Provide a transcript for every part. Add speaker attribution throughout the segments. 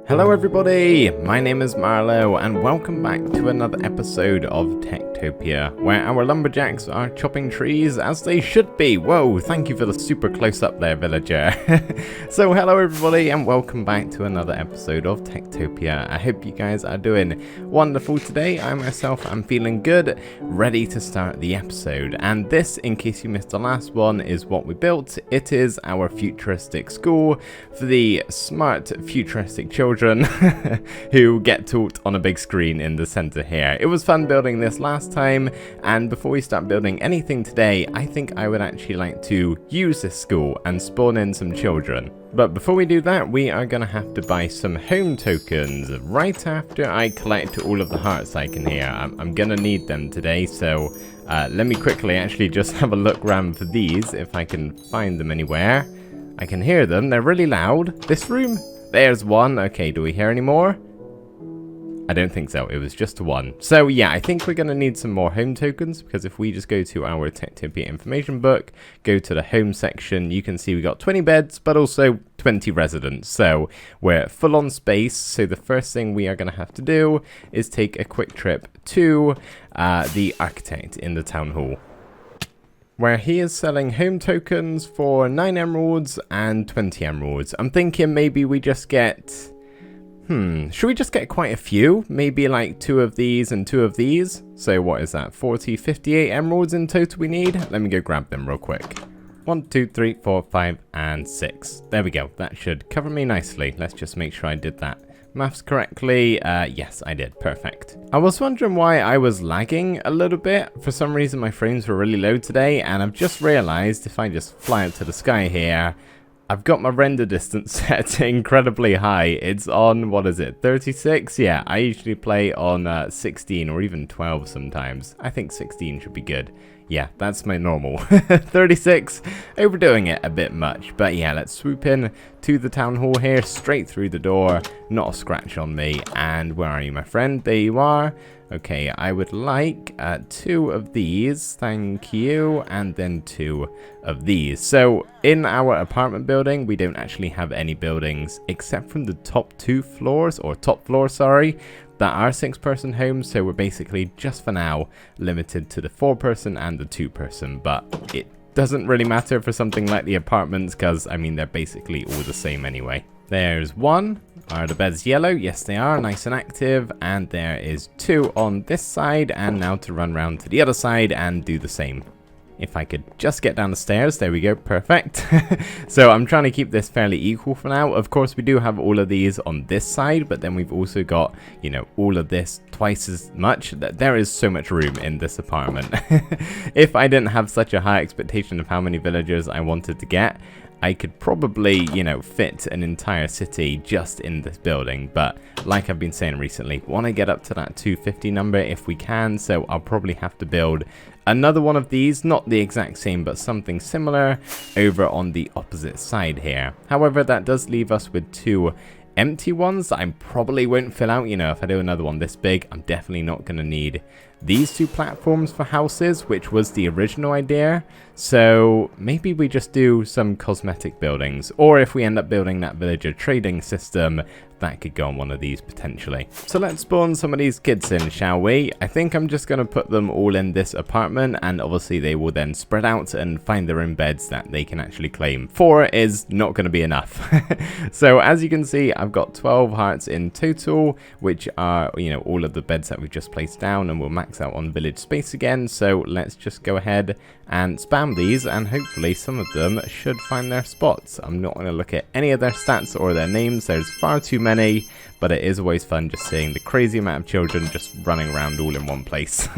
Speaker 1: Hello everybody, my name is Marlo and welcome back to another episode of TekTopia, where our lumberjacks are chopping trees as they should be. Whoa, thank you for the super close up there, villager. So hello everybody and welcome back to another episode of TekTopia. I hope you guys are doing wonderful today. I myself am feeling good, ready to start the episode. And this, in case you missed the last one, is what we built. It is our futuristic school for the smart futuristic children who get taught on a big screen in the center here. It was fun building this last time, and before we start building anything today, I think I would actually like to use this school and spawn in some children. But before we do that, we are going to have to buy some home tokens right after I collect all of the hearts I can hear. I'm going to need them today, so let me quickly actually just have a look around for these, if I can find them anywhere. I can hear them, they're really loud. This room? There's one. Okay, do we hear any more? I don't think so. It was just one. So yeah, I think we're going to need some more home tokens, because if we just go to our TekTopia information book, go to the home section, you can see we got 20 beds, but also 20 residents. So we're full on space. So the first thing we are going to have to do is take a quick trip to the architect in the town hall, where he is selling home tokens for 9 emeralds and 20 emeralds. I'm thinking maybe we just get... should we just get quite a few? Maybe like 2 of these and 2 of these? So what is that? 40, 58 emeralds in total we need? Let me go grab them real quick. 1, 2, 3, 4, 5, and 6. There we go. That should cover me nicely. Let's just make sure I did that maths correctly. Yes, I did. Perfect. I was wondering why I was lagging a little bit. For some reason, my frames were really low today, and I've just realized if I just fly up to the sky here, I've got my render distance set incredibly high. It's on, what is it, 36? Yeah, I usually play on 16 or even 12 sometimes. I think 16 should be good. Yeah, that's my normal. 36, overdoing it a bit much. But yeah, let's swoop in to the town hall here, straight through the door. Not a scratch on me. And where are you, my friend? There you are. Okay, I would like 2 of these, thank you, and then 2 of these. So in our apartment building, we don't actually have any buildings except from the top 2 floors, or top floor, sorry, that are 6-person homes. So we're basically, just for now, limited to the 4-person and the 2-person, but it doesn't really matter for something like the apartments, because, I mean, they're basically all the same anyway. There's 1. Are the beds yellow? Yes, they are. Nice and active. And there is 2 on this side. And now to run around to the other side and do the same. If I could just get down the stairs. There we go. Perfect. So I'm trying to keep this fairly equal for now. Of course, we do have all of these on this side. But then we've also got, you know, all of this twice as much. There is so much room in this apartment. If I didn't have such a high expectation of how many villagers I wanted to get, I could probably, you know, fit an entire city just in this building. But like I've been saying recently, want to get up to that 250 number if we can. So I'll probably have to build another one of these, not the exact same, but something similar over on the opposite side here. However, that does leave us with 2 empty ones that I probably won't fill out. You know, if I do another one this big, I'm definitely not going to need these 2 platforms for houses, which was the original idea. So maybe we just do some cosmetic buildings, or if we end up building that villager trading system, that could go on one of these potentially. So let's spawn some of these kids in, shall we? I think I'm just going to put them all in this apartment, and obviously they will then spread out and find their own beds that they can actually claim. 4 is not going to be enough. So as you can see, I've got 12 hearts in total, which are, you know, all of the beds that we've just placed down, and we'll max out on village space again. So let's just go ahead and spam these, and hopefully some of them should find their spots. I'm not going to look at any of their stats or their names. There's far too many, but it is always fun just seeing the crazy amount of children just running around all in one place.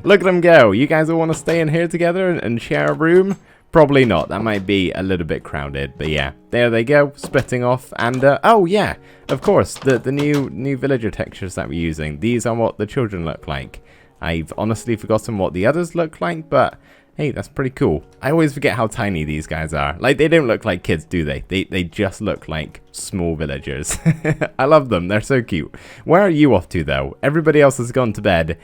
Speaker 1: Look at them go. You guys all want to stay in here together and share a room? Probably not. That might be a little bit crowded, but yeah, there they go, splitting off. And oh yeah, of course, the new villager textures that we're using, these are what the children look like. I've honestly forgotten what the others look like, but hey, that's pretty cool. I always forget how tiny these guys are. Like, they don't look like kids, do they? They just look like small villagers. I love them. They're so cute. Where are you off to, though? Everybody else has gone to bed,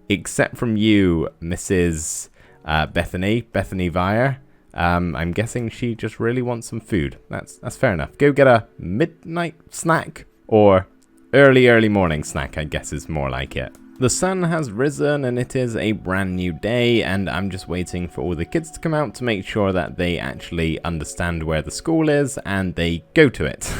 Speaker 1: except from you, Mrs. Bethany Vire. I'm guessing she just really wants some food. That's fair enough. Go get a midnight snack, or early morning snack, I guess is more like it. The sun has risen and it is a brand new day, and I'm just waiting for all the kids to come out to make sure that they actually understand where the school is and they go to it.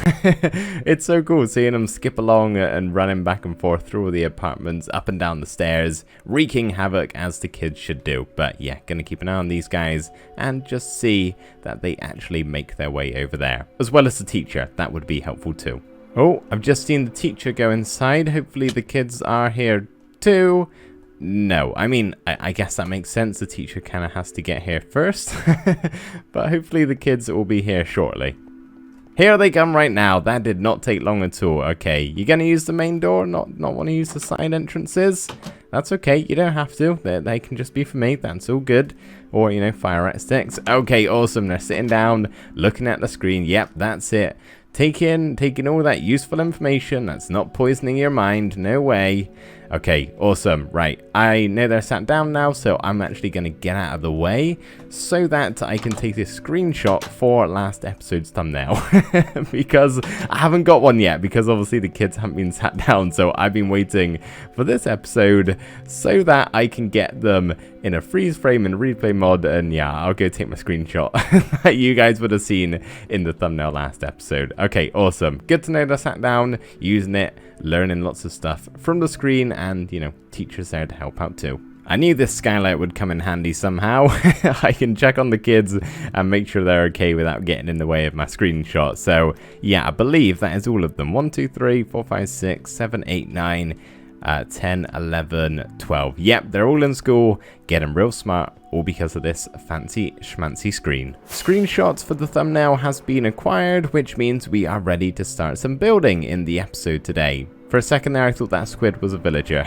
Speaker 1: It's so cool seeing them skip along and running back and forth through all the apartments, up and down the stairs, wreaking havoc as the kids should do. But yeah, gonna keep an eye on these guys and just see that they actually make their way over there. As well as the teacher, that would be helpful too. Oh, I've just seen the teacher go inside. Hopefully the kids are here too. No, I mean, I guess that makes sense. The teacher kind of has to get here first. But hopefully the kids will be here shortly. Here they come right now. That did not take long at all. Okay, you're going to use the main door, not want to use the side entrances? That's okay, you don't have to. They can just be for me, that's all good. Or, you know, fire at sticks. Okay, awesome. They're sitting down, looking at the screen. Yep, that's it. Taking all that useful information. That's not poisoning your mind. No way. Okay, awesome. Right, I know they're sat down now, so I'm actually going to get out of the way so that I can take this screenshot for last episode's thumbnail. Because I haven't got one yet, because obviously the kids haven't been sat down, so I've been waiting for this episode so that I can get them in a freeze frame and replay mod, and yeah, I'll go take my screenshot that you guys would have seen in the thumbnail last episode. Okay, awesome. Good to know they're sat down, using it, learning lots of stuff from the screen, and, you know, teachers there to help out too. I knew this skylight would come in handy somehow. I can check on the kids and make sure they're okay without getting in the way of my screenshot. So, yeah, I believe that is all of them. 1, 2, 3, 4, 5, 6, 7, 8, 9, 10, 11, 12. Yep, they're all in school, getting real smart, all because of this fancy schmancy screen. Screenshots for the thumbnail has been acquired, which means we are ready to start some building in the episode today. For a second there, I thought that squid was a villager.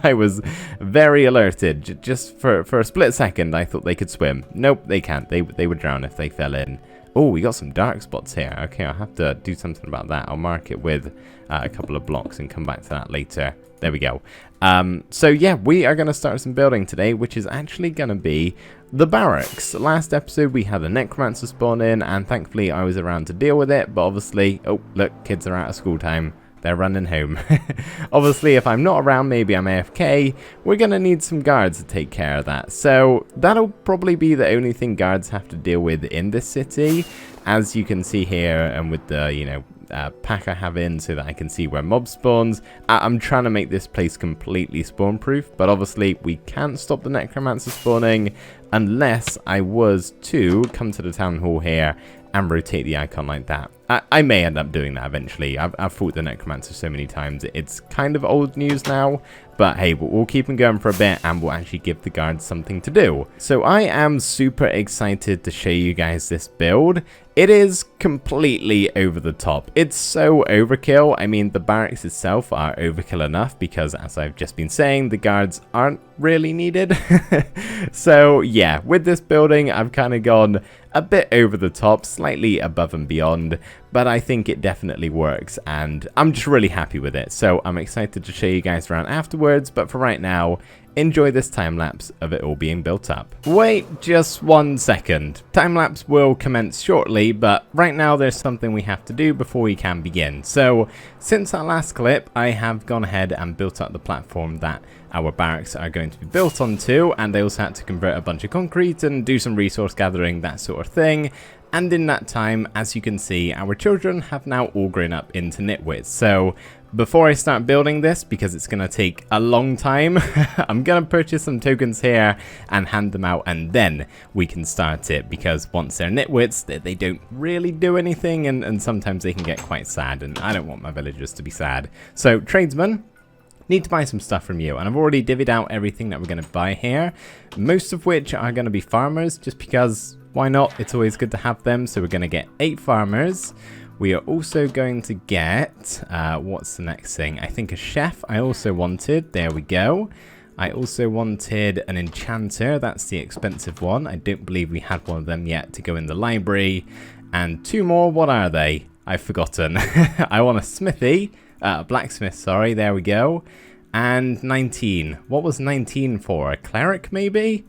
Speaker 1: I was very alerted. Just for a split second, I thought they could swim. Nope, they can't. They would drown if they fell in. Oh, we got some dark spots here. Okay, I'll have to do something about that. I'll mark it with a couple of blocks and come back to that later. There we go. So yeah, we are going to start some building today, which is actually going to be the barracks. Last episode, we had a necromancer spawn in, and thankfully I was around to deal with it. But obviously, oh, look, kids are out of school time. They're running home. Obviously, if I'm not around, maybe I'm AFK, we're going to need some guards to take care of that. So that'll probably be the only thing guards have to deal with in this city. As you can see here, and with the, you know, pack I have in so that I can see where mob spawns. I'm trying to make this place completely spawn proof, but obviously we can't stop the necromancer spawning unless I was to come to the town hall here and rotate the icon like that. I may end up doing that eventually. I've fought the necromancer so many times, it's kind of old news now. But hey, we'll keep them going for a bit, and we'll actually give the guards something to do. So I am super excited to show you guys this build. It is completely over the top. It's so overkill. I mean, the barracks itself are overkill enough because, as I've just been saying, the guards aren't really needed. So yeah, with this building, I've kind of gone a bit over the top, slightly above and beyond, but I think it definitely works, and I'm just really happy with it. So I'm excited to show you guys around afterwards, but for right now, enjoy this time-lapse of it all being built up. Wait just 1 second. Time-lapse will commence shortly, but right now there's something we have to do before we can begin. So, since that last clip, I have gone ahead and built up the platform that our barracks are going to be built onto, and I also had to convert a bunch of concrete and do some resource gathering, that sort of thing. And in that time, as you can see, our children have now all grown up into nitwits. So before I start building this, because it's going to take a long time, I'm going to purchase some tokens here and hand them out, and then we can start it. Because once they're nitwits, they don't really do anything, and sometimes they can get quite sad, and I don't want my villagers to be sad. So tradesmen, need to buy some stuff from you, and I've already divvied out everything that we're going to buy here, most of which are going to be farmers, just because why not? It's always good to have them. So we're going to get 8 farmers. We are also going to get, what's the next thing? I think a chef I also wanted. There we go. I also wanted an enchanter. That's the expensive one. I don't believe we had one of them yet to go in the library. And 2 more. What are they? I've forgotten. I want a smithy. Blacksmith, sorry. There we go. And 19. What was 19 for? A cleric, maybe?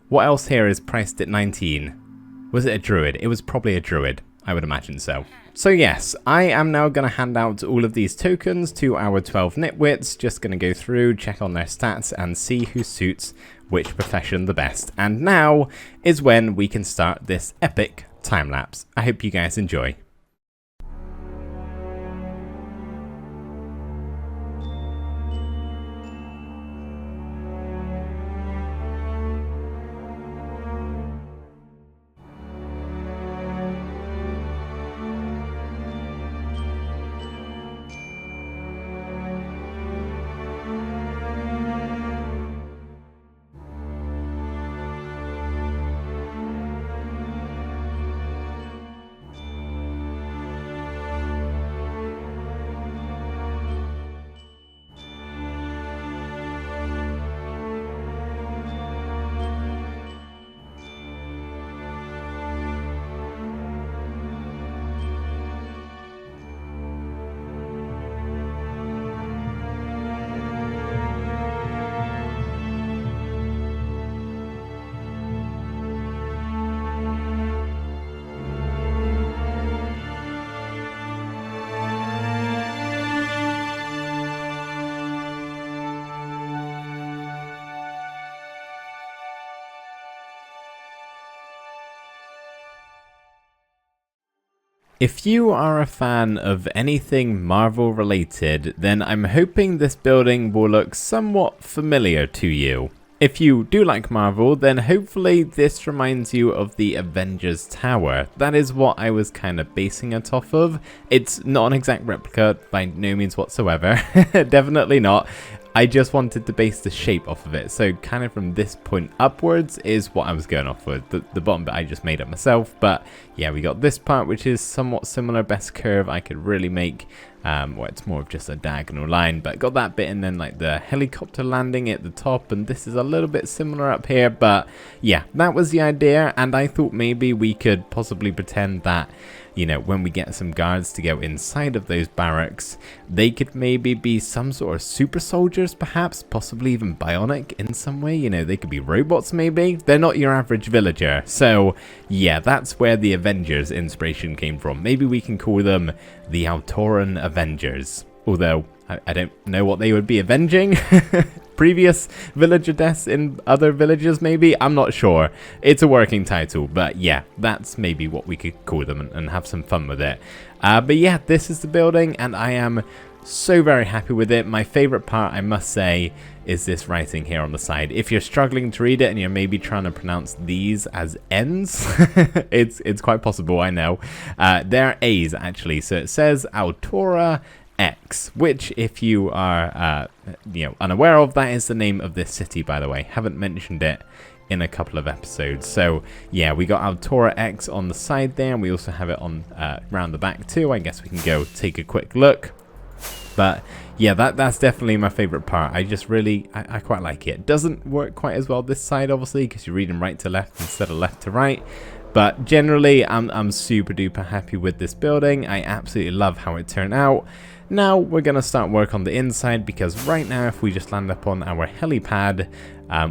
Speaker 1: What else here is priced at 19? Was it a druid? It was probably a druid. I would imagine so. So yes, I am now going to hand out all of these tokens to our 12 nitwits. Just going to go through, check on their stats, and see who suits which profession the best. And now is when we can start this epic time lapse. I hope you guys enjoy. If you are a fan of anything Marvel related, then I'm hoping this building will look somewhat familiar to you. If you do like Marvel, then hopefully this reminds you of the Avengers Tower. That is what I was kind of basing it off of. It's not an exact replica by no means whatsoever. Definitely not. I just wanted to base the shape off of it, so kind of from this point upwards is what I was going off with. The bottom bit I just made up myself, but yeah, we got this part which is somewhat similar, best curve I could really make. Well, it's more of just a diagonal line, but got that bit, and then like the helicopter landing at the top, and this is a little bit similar up here, but yeah, that was the idea, and I thought maybe we could possibly pretend that, you know, when we get some guards to go inside of those barracks, they could maybe be some sort of super soldiers, perhaps, possibly even bionic in some way. You know, they could be robots maybe. They're not your average villager. So yeah, that's where the Avengers inspiration came from. Maybe we can call them the Altoran Avengers. Although, I don't know what they would be avenging. Previous villager deaths in other villages, maybe? I'm not sure. It's a working title, but yeah, that's maybe what we could call them and have some fun with it. But yeah, this is the building, and I am so very happy with it. My favorite part, I must say, is this writing here on the side. If you're struggling to read it and you're maybe trying to pronounce these as N's, it's quite possible, I know. They're A's, actually. So it says Altora X, which, if you are unaware of, that is the name of this city, by the way. Haven't mentioned it in a couple of episodes. So yeah, we got Altora X on the side there, and we also have it on around the back too. I guess we can go take a quick look. But yeah, that's definitely my favorite part. I just really, I quite like it. Doesn't work quite as well this side, obviously, because you're reading right to left instead of left to right. But generally, I'm super duper happy with this building. I absolutely love how it turned out. Now we're going to start work on the inside, because right now if we just land up on our helipad,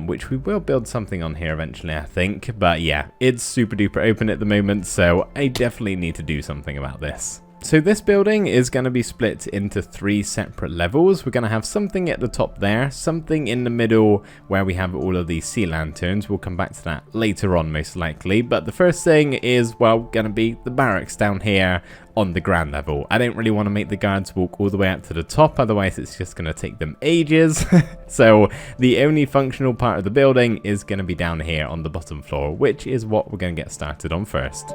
Speaker 1: which we will build something on here eventually, I think. But yeah, it's super duper open at the moment, so I definitely need to do something about this. So this building is going to be split into 3 separate levels. We're going to have something at the top there, something in the middle where we have all of these sea lanterns. We'll come back to that later on most likely. But the first thing is, well, going to be the barracks down here on the ground level. I don't really want to make the guards walk all the way up to the top, otherwise it's just going to take them ages. So the only functional part of the building is going to be down here on the bottom floor, which is what we're going to get started on first.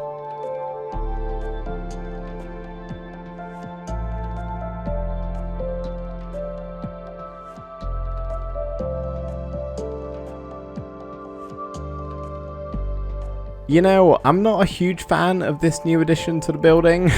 Speaker 1: You know, I'm not a huge fan of this new addition to the building.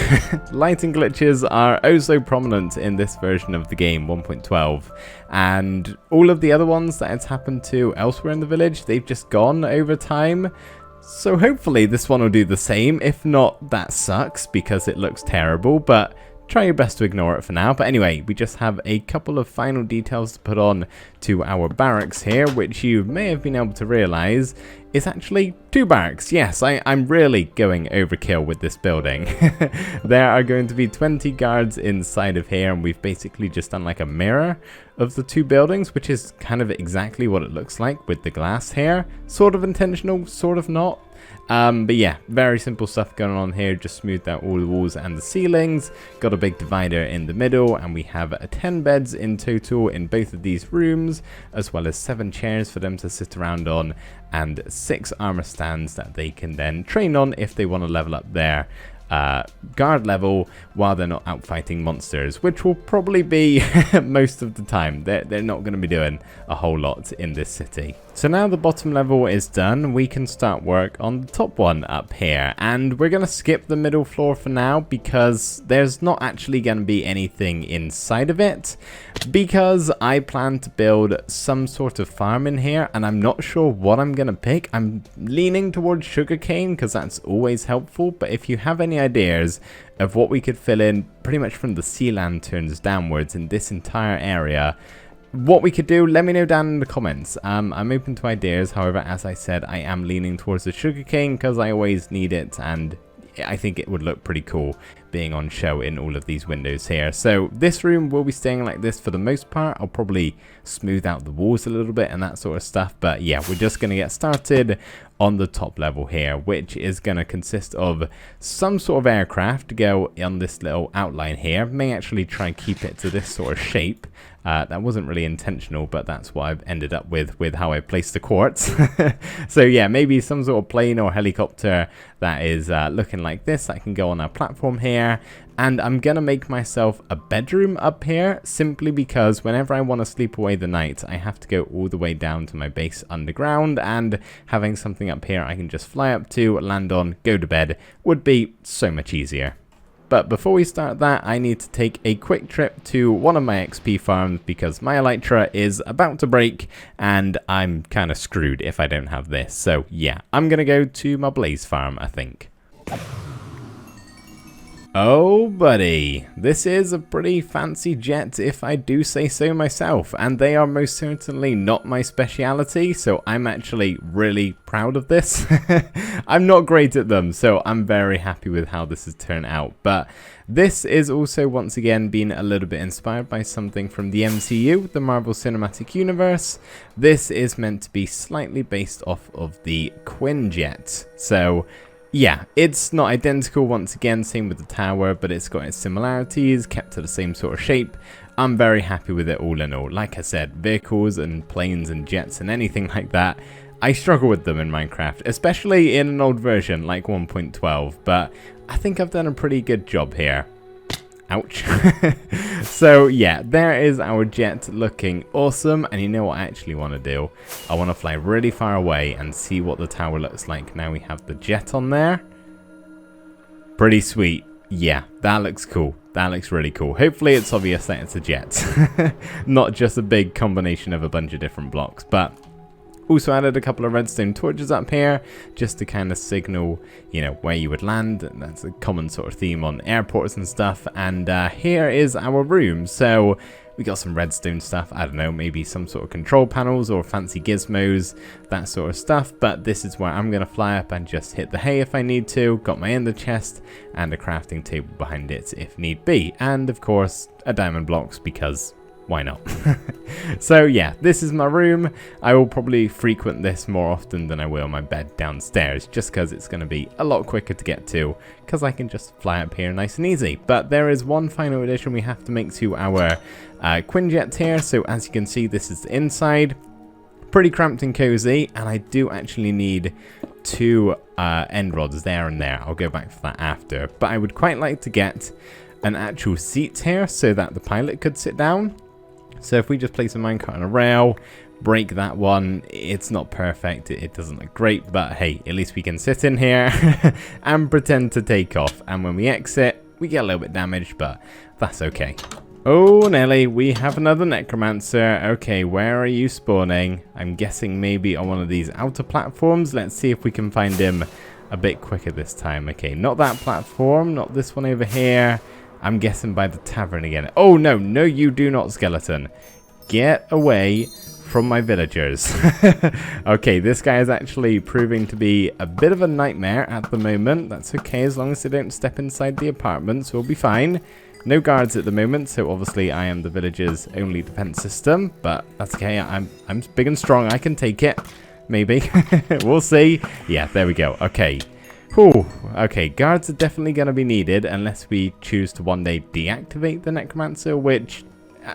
Speaker 1: Lighting glitches are oh so prominent in this version of the game, 1.12, and all of the other ones that it's happened to elsewhere in the village, they've just gone over time. So hopefully this one will do the same. If not, that sucks because it looks terrible, but try your best to ignore it for now. But anyway, we just have a couple of final details to put on to our barracks here, which you may have been able to realize is actually 2 barracks. Yes, I'm really going overkill with this building. There are going to be 20 guards inside of here, and we've basically just done like a mirror of the 2 buildings, which is kind of exactly what it looks like with the glass here. Sort of intentional, sort of not. But yeah, very simple stuff going on here. Just smoothed out all the walls and the ceilings. Got a big divider in the middle, and we have 10 beds in total in both of these rooms, as well as 7 chairs for them to sit around on, and 6 armor stands that they can then train on if they want to level up their guard level while they're not out fighting monsters, which will probably be most of the time. They're not going to be doing a whole lot in this city. So now the bottom level is done, we can start work on the top one up here, and we're going to skip the middle floor for now because there's not actually going to be anything inside of it, because I plan to build some sort of farm in here, and I'm not sure what I'm going to pick. I'm leaning towards sugarcane because that's always helpful, but if you have any ideas of what we could fill in pretty much from the sea lanterns downwards in this entire area, what we could do, let me know down in the comments. I'm open to ideas. However, as I said, I am leaning towards the sugarcane because I always need it, and I think it would look pretty cool being on show in all of these windows here. So this room will be staying like this for the most part. I'll probably smooth out the walls a little bit and that sort of stuff, but yeah, we're just going to get started on the top level here, which is going to consist of some sort of aircraft to go on this little outline here. May actually try and keep it to this sort of shape. That wasn't really intentional, but that's what I've ended up with how I placed the quartz. So yeah, maybe some sort of plane or helicopter that is looking like this that can go on our platform here. And I'm going to make myself a bedroom up here simply because whenever I want to sleep away the night, I have to go all the way down to my base underground, and having something up here I can just fly up to, land on, go to bed would be so much easier. But before we start that, I need to take a quick trip to one of my XP farms because my Elytra is about to break and I'm kind of screwed if I don't have this. So yeah, I'm going to go to my Blaze farm, I think. Oh buddy, this is a pretty fancy jet if I do say so myself, and they are most certainly not my speciality, so I'm actually really proud of this. I'm not great at them, so I'm very happy with how this has turned out, but this is also once again being a little bit inspired by something from the MCU, the Marvel Cinematic Universe. This is meant to be slightly based off of the quinjet, so yeah, it's not identical once again, same with the tower, but it's got its similarities, kept to the same sort of shape. I'm very happy with it all in all. Like I said, vehicles and planes and jets and anything like that, I struggle with them in Minecraft, especially in an old version like 1.12, but I think I've done a pretty good job here. Ouch. So yeah, there is our jet looking awesome, and you know what I actually want to do? I want to fly really far away and see what the tower looks like now we have the jet on there. Pretty sweet. Yeah, that looks cool. That looks really cool. Hopefully it's obvious that it's a jet, not just a big combination of a bunch of different blocks, but also added a couple of redstone torches up here just to kind of signal, you know, where you would land. That's a common sort of theme on airports and stuff. And here is our room. So we got some redstone stuff. I don't know, maybe some sort of control panels or fancy gizmos, that sort of stuff. But this is where I'm going to fly up and just hit the hay if I need to. Got my ender chest and a crafting table behind it if need be. And of course, a diamond blocks because why not? So yeah, this is my room. I will probably frequent this more often than I will my bed downstairs, just because it's going to be a lot quicker to get to, because I can just fly up here nice and easy. But there is one final addition we have to make to our quinjet here. So as you can see, this is the inside. Pretty cramped and cozy, and I do actually need 2 end rods there and there. I'll go back for that after, but I would quite like to get an actual seat here so that the pilot could sit down. So if we just place a minecart on a rail, break that one, it's not perfect, it doesn't look great, but hey, at least we can sit in here and pretend to take off. And when we exit, we get a little bit damaged, but that's okay. Oh, Nelly, we have another necromancer. Okay, where are you spawning? I'm guessing maybe on one of these outer platforms. Let's see if we can find him a bit quicker this time. Okay, not that platform, not this one over here. I'm guessing by the tavern again. Oh, no, no, you do not, skeleton. Get away from my villagers. Okay, this guy is actually proving to be a bit of a nightmare at the moment. That's okay, as long as they don't step inside the apartments, we'll be fine. No guards at the moment, so obviously I am the village's only defense system, but that's okay. I'm big and strong. I can take it. Maybe. We'll see. Yeah, there we go. Okay. Whew. Okay, guards are definitely going to be needed unless we choose to one day deactivate the necromancer, which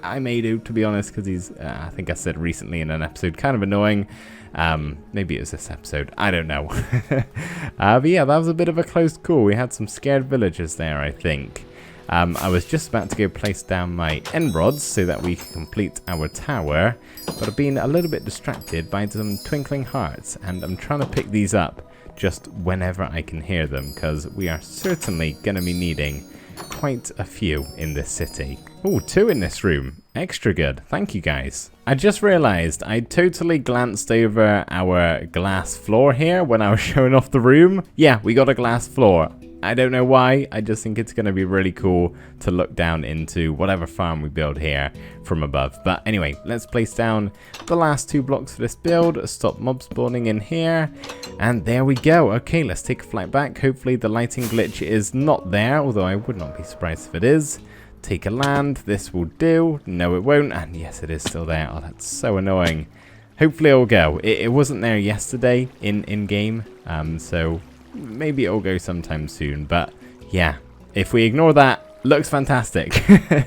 Speaker 1: I may do, to be honest, because he's, I think I said recently in an episode, kind of annoying. Maybe it was this episode. I don't know. But yeah, that was a bit of a close call. We had some scared villagers there, I think. I was just about to go place down my end rods so that we can complete our tower, but I've been a little bit distracted by some twinkling hearts, and I'm trying to pick these up just whenever I can hear them, because we are certainly going to be needing quite a few in this city. Oh, 2 in this room. Extra good. Thank you, guys. I just realized I totally glanced over our glass floor here when I was showing off the room. Yeah, we got a glass floor. I don't know why, I just think it's going to be really cool to look down into whatever farm we build here from above. But anyway, let's place down the last 2 blocks for this build, stop mob spawning in here, and there we go. Okay, let's take a flight back. Hopefully the lighting glitch is not there, although I would not be surprised if it is. Take a land, this will do. No, it won't, and yes, it is still there. Oh, that's so annoying. Hopefully it'll go. It wasn't there yesterday in game, so maybe it'll go sometime soon, but yeah, if we ignore that, looks fantastic.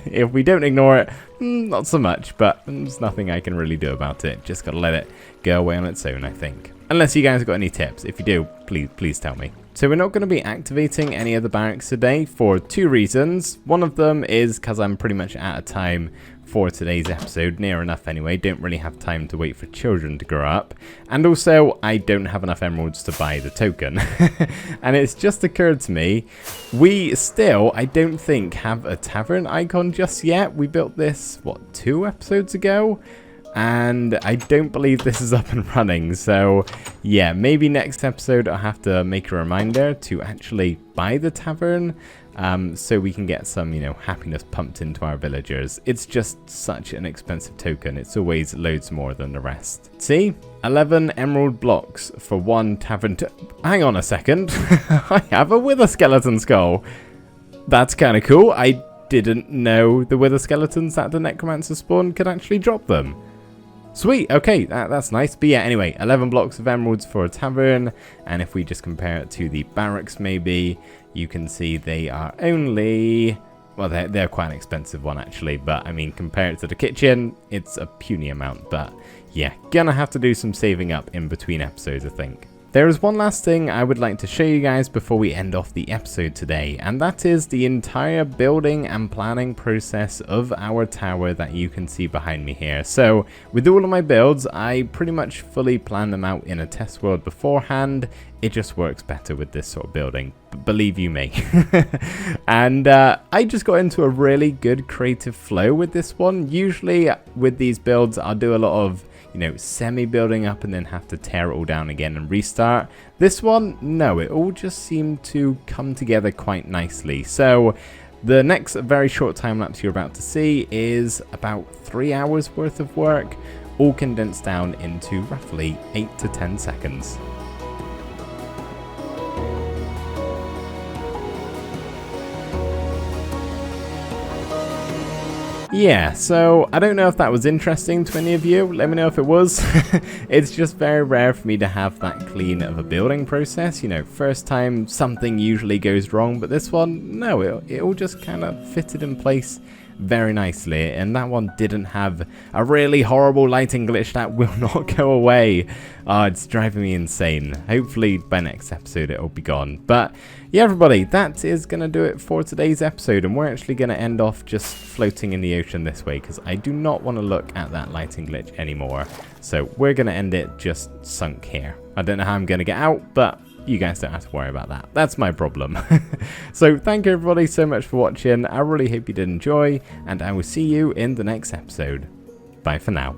Speaker 1: If we don't ignore it, not so much, but there's nothing I can really do about it. Just gotta let it go away on its own, I think. Unless you guys have got any tips. If you do, please tell me. So we're not going to be activating any of the barracks today for 2 reasons. One of them is because I'm pretty much out of time for today's episode, near enough anyway. Don't really have time to wait for children to grow up, and also I don't have enough emeralds to buy the token. And it's just occurred to me, we still, I don't think, have a tavern icon just yet. We built this, what, 2 episodes ago? And I don't believe this is up and running, so yeah, maybe next episode I'll have to make a reminder to actually buy the tavern, so we can get some, you know, happiness pumped into our villagers. It's just such an expensive token. It's always loads more than the rest. See? 11 emerald blocks for 1 tavern. Hang on a second. I have a wither skeleton skull. That's kind of cool. I didn't know the wither skeletons that the necromancer spawn could actually drop them. Sweet, okay, that's nice. But yeah, anyway, 11 blocks of emeralds for a tavern, and if we just compare it to the barracks maybe, you can see they are only, well, they're quite an expensive one actually, but I mean, compare it to the kitchen, it's a puny amount. But yeah, gonna have to do some saving up in between episodes, I think. There is one last thing I would like to show you guys before we end off the episode today, and that is the entire building and planning process of our tower that you can see behind me here. So with all of my builds, I pretty much fully plan them out in a test world beforehand. It just works better with this sort of building, believe you me. And I just got into a really good creative flow with this one. Usually with these builds, I'll do a lot of, you know, semi-building up and then have to tear it all down again and restart. This one, no, it all just seemed to come together quite nicely. So the next very short time lapse you're about to see is about 3 hours worth of work, all condensed down into roughly 8 to 10 seconds. Yeah, so I don't know if that was interesting to any of you. Let me know if it was. It's just very rare for me to have that clean of a building process. You know, first time something usually goes wrong, but this one, no, it all just kind of fitted in place very nicely, and that one didn't have a really horrible lighting glitch that will not go away. Oh, it's driving me insane. Hopefully by next episode it'll be gone. But yeah, everybody, that is going to do it for today's episode, and we're actually going to end off just floating in the ocean this way, because I do not want to look at that lighting glitch anymore. So we're going to end it just sunk here. I don't know how I'm going to get out, but you guys don't have to worry about that. That's my problem. So thank you everybody so much for watching. I really hope you did enjoy, and I will see you in the next episode. Bye for now.